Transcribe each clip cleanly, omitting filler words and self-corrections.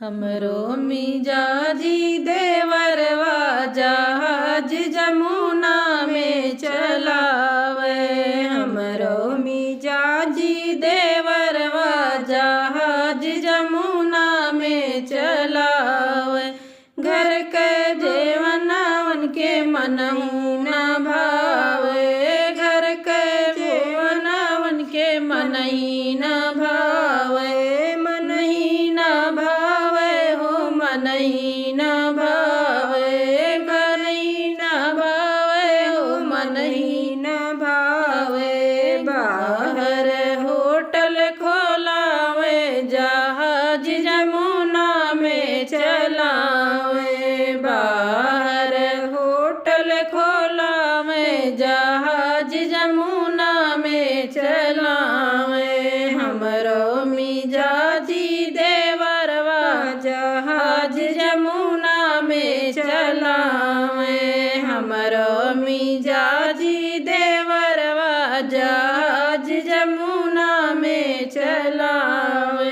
हमरो मिजाजी देवरवा जहाज जमुना में चलावे। हमरो मिजाजी देवरवा जहाज जमुना में चलावे। घर के जेवनावन के मनहु न भावे। घर के जेवनावन के मनही न भावे। मनही न भावे हो मनही न भावे। मनही न भावे हो मनही न भावे। बाहर होटल खोलावे जहाज जमुना में चलावे। बाहर होटल खोलावे जहाज जमुना में चलावे। हमरो मिजाजी देवरवा जहाज जमुना में चलावे। हमरो मिजाजी देवरवा जहाज जमुना में चलावे।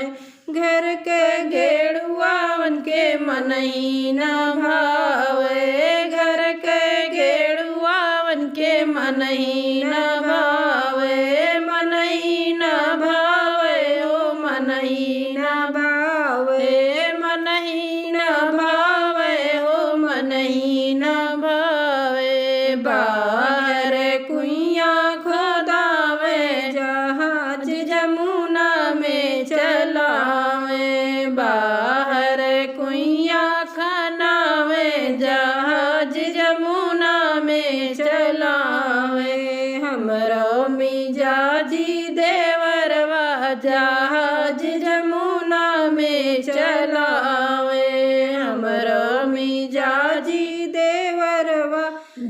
घर के गेड़ुआवन के मनही न भावे। घर के गेड़ुआवन के मनही न भावे। मनही न भावे ओ मनही न भावे। मनही न भावे ओ मनही न भावे। बाहर कुइया खोदावे जहाज जमुना में चलावे। बाहर कुइया खनावे जहाज जमुना में चलावे। हमरो मिजाजी देवरवा जहाज जमुना में चलावे। हमरो मिजाजी देवरवा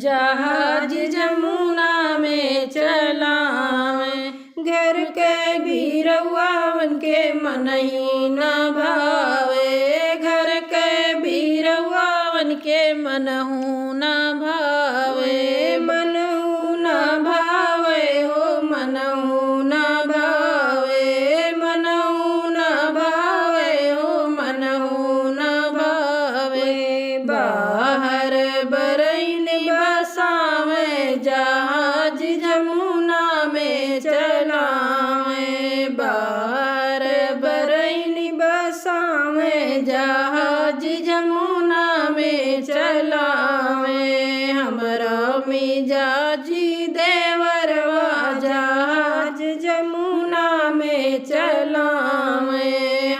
जहाज जमुना में चलावे। घर के बीरवावन के मनही न भावे। घर के बीरवावन के मनहु न भावे। मनहु न भावे हो मनहु न भावे। मनहु न भावे हो मनहु न भावे। बाहर बरैन बसावे जहाज जमुना में चलावे। बाहर बरैन बसावे जहाज जमुना में चलावे। हमरो मिजाजी देवरवा जहाज जमुना में चलावे।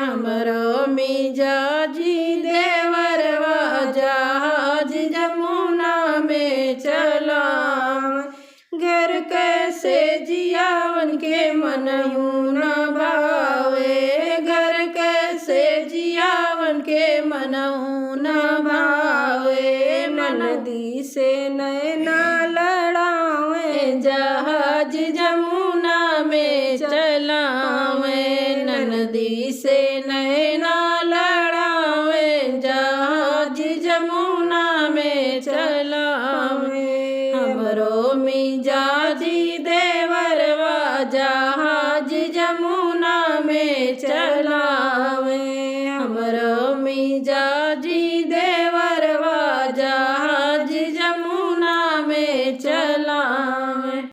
हमरो मिजाजी देवरवा जहाज जमुना में चलावे। घर कैसे जियावन के मनहु न भावे। घर कैसे जियावन के मनहु न भावे। नदी से नैना लड़ावे जहाज जमुना में चलावे। नदी से नैना लड़ावे जहाज जमुना में चलावे। हमरो मिजाजी देवरवा जहाज जमुना में चला